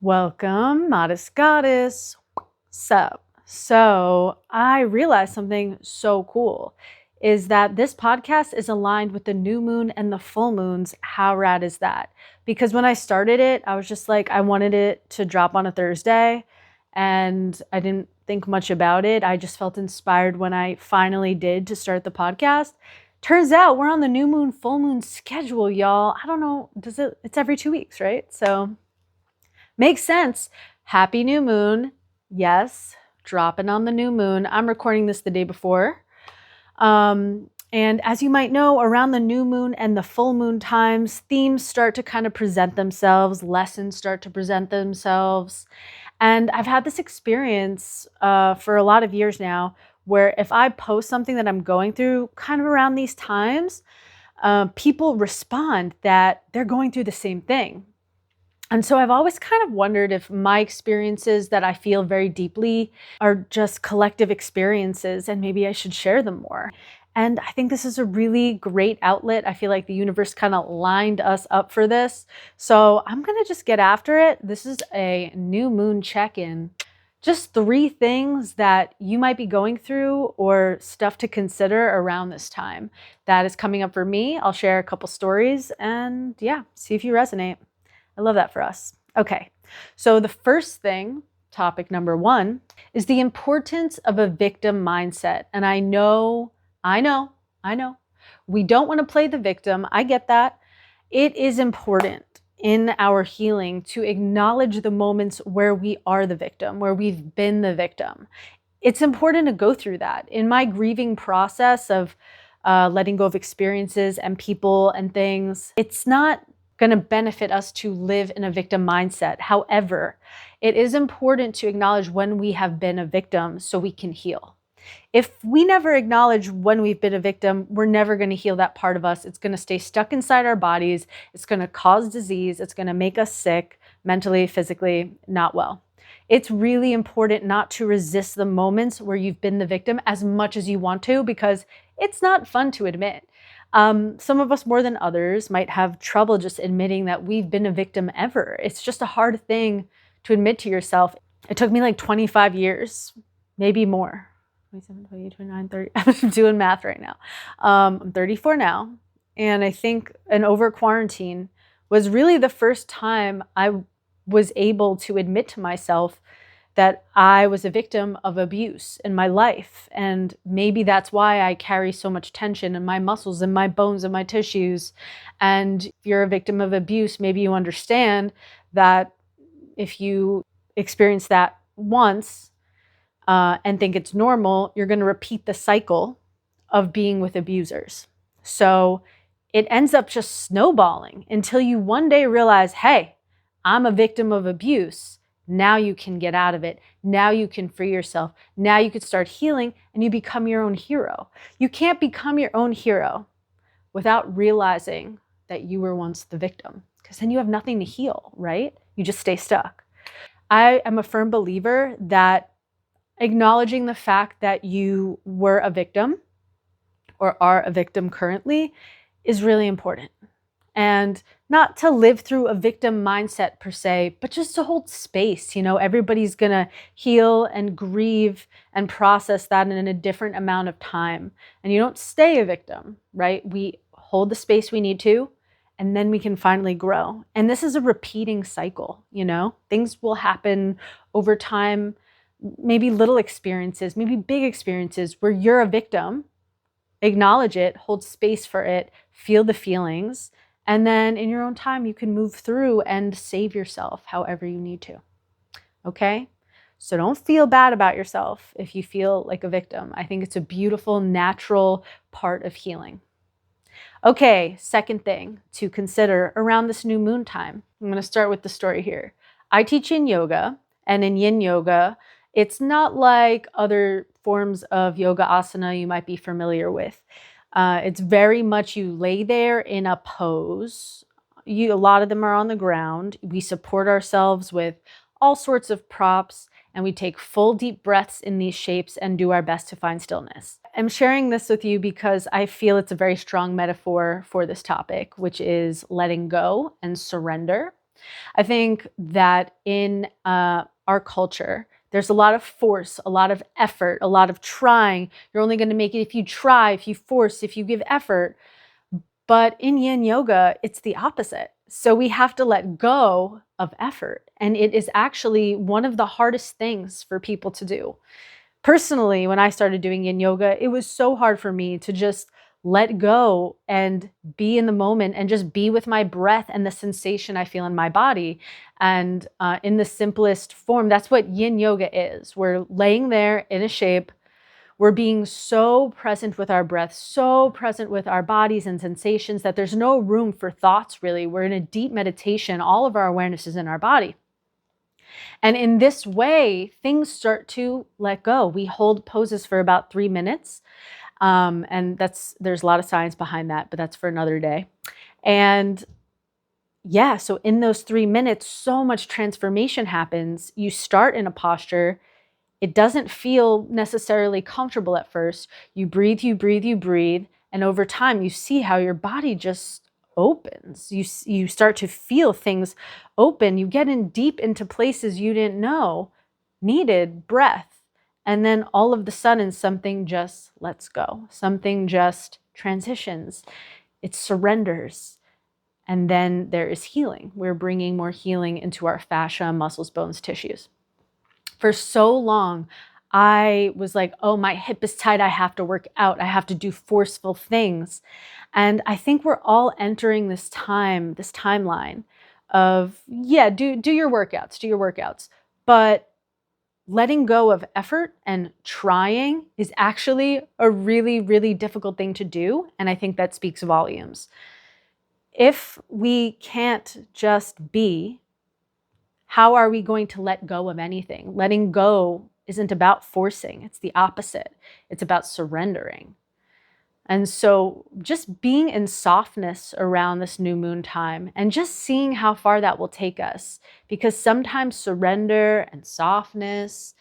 Welcome, Modest Goddess. Sup? So, I realized something so cool is that this podcast is aligned with the new moon and the full moons. How rad is that? Because when I started it, I was just like, I wanted it to drop on a Thursday and I didn't think much about it. I just felt inspired when I finally did to start the podcast. Turns out we're on the new moon, full moon schedule, y'all. I don't know, it's every 2 weeks, right? So, makes sense. Happy new moon. Yes, dropping on the new moon. I'm recording this the day before. And as you might know, around the new moon and the full moon times, themes start to kind of present themselves, lessons start to present themselves. And I've had this experience for a lot of years now, where if I post something that I'm going through kind of around these times, people respond that they're going through the same thing. And so I've always kind of wondered if my experiences that I feel very deeply are just collective experiences and maybe I should share them more. And I think this is a really great outlet. I feel like the universe kind of lined us up for this. So I'm going to just get after it. This is a new moon check-in. Just 3 things that you might be going through or stuff to consider around this time. That is coming up for me. I'll share a couple stories and see if you resonate. I love that for us. Okay, so the first thing, topic number 1, is the importance of a victim mindset. And I know, we don't want to play the victim. I get that. It is important in our healing to acknowledge the moments where we are the victim, where we've been the victim. It's important to go through that. In my grieving process of letting go of experiences and people and things, it's not going to benefit us to live in a victim mindset. However, it is important to acknowledge when we have been a victim so we can heal. If we never acknowledge when we've been a victim, we're never going to heal that part of us. It's going to stay stuck inside our bodies. It's going to cause disease. It's going to make us sick, mentally, physically, not well. It's really important not to resist the moments where you've been the victim as much as you want to, because it's not fun to admit. Some of us more than others might have trouble just admitting that we've been a victim ever. It's just a hard thing to admit to yourself. It took me like 25 years, maybe more. 27, 28, 29, 30. I'm doing math right now. I'm 34 now. And I think over quarantine was really the first time I was able to admit to myself that I was a victim of abuse in my life. And maybe that's why I carry so much tension in my muscles and my bones and my tissues. And if you're a victim of abuse, maybe you understand that if you experience that once and think it's normal, you're going to repeat the cycle of being with abusers. So it ends up just snowballing until you one day realize, hey, I'm a victim of abuse. Now you can get out of it. Now you can free yourself. Now you can start healing and you become your own hero. You can't become your own hero without realizing that you were once the victim, because then you have nothing to heal, right? You just stay stuck. I am a firm believer that acknowledging the fact that you were a victim or are a victim currently is really important. And not to live through a victim mindset per se, but just to hold space. Everybody's going to heal and grieve and process that in a different amount of time. And you don't stay a victim, right? We hold the space we need to, and then we can finally grow. And this is a repeating cycle, Things will happen over time, maybe little experiences, maybe big experiences where you're a victim. Acknowledge it, hold space for it, feel the feelings. And then in your own time, you can move through and save yourself however you need to. Okay? So don't feel bad about yourself if you feel like a victim. I think it's a beautiful, natural part of healing. Okay, second thing to consider around this new moon time. I'm going to start with the story here. I teach yin yoga, and in yin yoga, it's not like other forms of yoga asana you might be familiar with. It's very much you lay there in a pose. A lot of them are on the ground. We support ourselves with all sorts of props, and we take full deep breaths in these shapes and do our best to find stillness. I'm sharing this with you because I feel it's a very strong metaphor for this topic, which is letting go and surrender. I think that in our culture, there's a lot of force, a lot of effort, a lot of trying. You're only going to make it if you try, if you force, if you give effort. But in yin yoga, it's the opposite. So we have to let go of effort. And it is actually one of the hardest things for people to do. Personally, when I started doing yin yoga, it was so hard for me to just let go and be in the moment and just be with my breath and the sensation I feel in my body. And in the simplest form, that's what yin yoga is. We're laying there in a shape. We're being so present with our breath, so present with our bodies and sensations that there's no room for thoughts, really. We're in a deep meditation. All of our awareness is in our body. And in this way, things start to let go. We hold poses for about 3 minutes. And there's a lot of science behind that, but that's for another day. And yeah, so in those 3 minutes, so much transformation happens. You start in a posture. It doesn't feel necessarily comfortable at first. You breathe, you breathe, you breathe. And over time, you see how your body just opens. You start to feel things open. You get in deep into places you didn't know needed breath. And then all of a sudden, something just lets go. Something just transitions. It surrenders. And then there is healing. We're bringing more healing into our fascia, muscles, bones, tissues. For so long, I was like, oh, my hip is tight. I have to work out. I have to do forceful things. And I think we're all entering this timeline of, yeah, do your workouts. But letting go of effort and trying is actually a really, really difficult thing to do. And I think that speaks volumes. If we can't just be, how are we going to let go of anything? Letting go isn't about forcing. It's the opposite. It's about surrendering. And so just being in softness around this new moon time and just seeing how far that will take us, because sometimes surrender and softness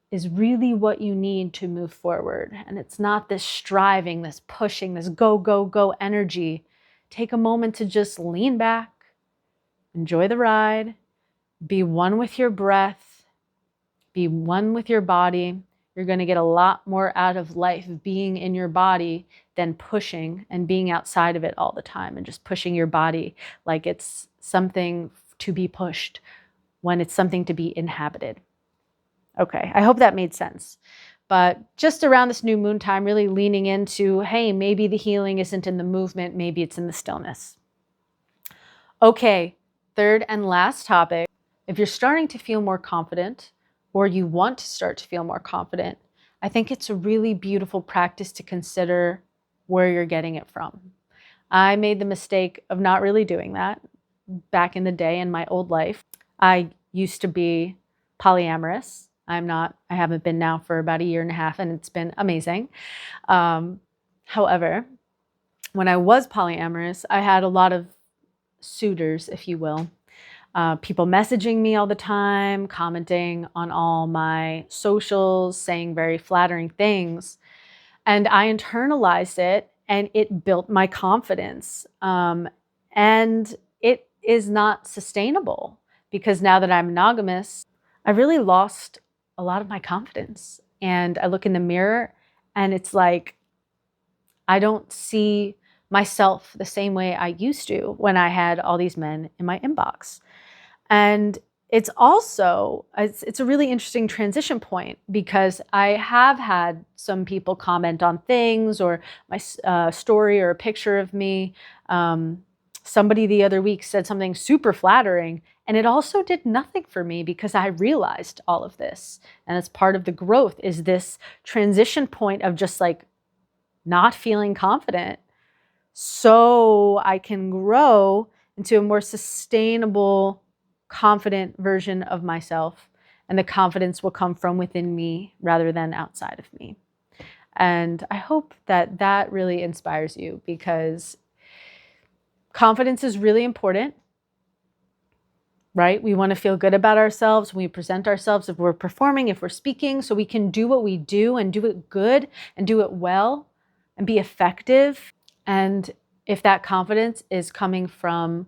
is really what you need to move forward. And it's not this striving, this pushing, this go, go, go energy. Take a moment to just lean back, enjoy the ride, be one with your breath, be one with your body. You're going to get a lot more out of life being in your body than pushing and being outside of it all the time and just pushing your body like it's something to be pushed when it's something to be inhabited. Okay, I hope that made sense. But just around this new moon time, really leaning into, hey, maybe the healing isn't in the movement, maybe it's in the stillness. Okay, third and last topic. If you're starting to feel more confident or you want to start to feel more confident, I think it's a really beautiful practice to consider where you're getting it from. I made the mistake of not really doing that back in the day in my old life. I used to be polyamorous. I haven't been now for about 1.5 years, and it's been amazing. However, when I was polyamorous, I had a lot of suitors, if you will. People messaging me all the time, commenting on all my socials, saying very flattering things. And I internalized it, and it built my confidence. And it is not sustainable, because now that I'm monogamous, I really lost a lot of my confidence. And I look in the mirror and it's like, I don't see myself the same way I used to when I had all these men in my inbox. And it's a really interesting transition point, because I have had some people comment on things or my story or a picture of me. Somebody the other week said something super flattering, and it also did nothing for me, because I realized all of this. And it's part of the growth, is this transition point of just like not feeling confident, so I can grow into a more sustainable, confident version of myself. And the confidence will come from within me rather than outside of me. And I hope that that really inspires you, because confidence is really important, right? We want to feel good about ourselves when we present ourselves, if we're performing, if we're speaking, so we can do what we do and do it good and do it well and be effective. And if that confidence is coming from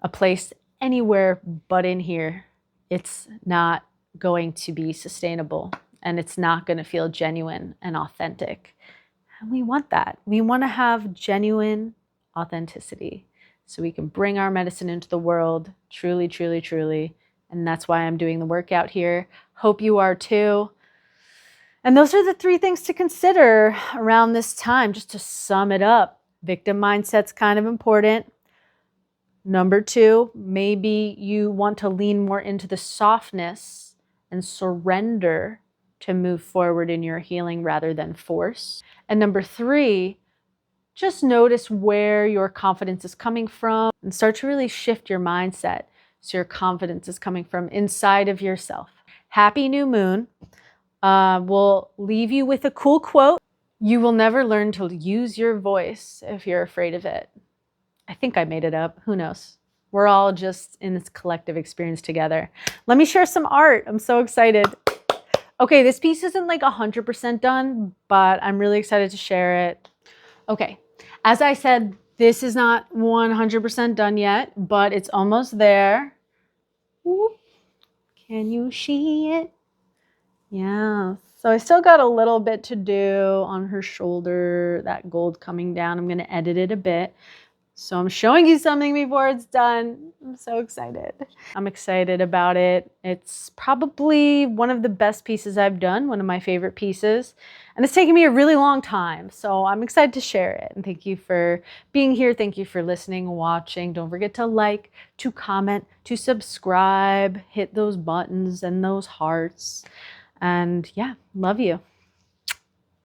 a place anywhere but in here, it's not going to be sustainable and it's not going to feel genuine and authentic. And we want that. We want to have genuine authenticity so we can bring our medicine into the world truly, truly, truly. And that's why I'm doing the workout here. Hope you are too. And those are the 3 things to consider around this time. Just to sum it up, victim mindset's kind of important. Number 2, maybe you want to lean more into the softness and surrender to move forward in your healing rather than force. And number 3, just notice where your confidence is coming from and start to really shift your mindset so your confidence is coming from inside of yourself. Happy new moon. We'll leave you with a cool quote. You will never learn to use your voice if you're afraid of it. I think I made it up. Who knows? We're all just in this collective experience together. Let me share some art. I'm so excited. Okay, this piece isn't like 100% done, but I'm really excited to share it. Okay, as I said, this is not 100% done yet, but it's almost there. Ooh, can you see it? Yeah, so I still got a little bit to do on her shoulder, that gold coming down. I'm going to edit it a bit. So I'm showing you something before it's done. I'm so excited. I'm excited about it. It's probably one of the best pieces I've done, one of my favorite pieces. And it's taken me a really long time. So I'm excited to share it. And thank you for being here. Thank you for listening, watching. Don't forget to like, to comment, to subscribe, hit those buttons and those hearts. And yeah, love you.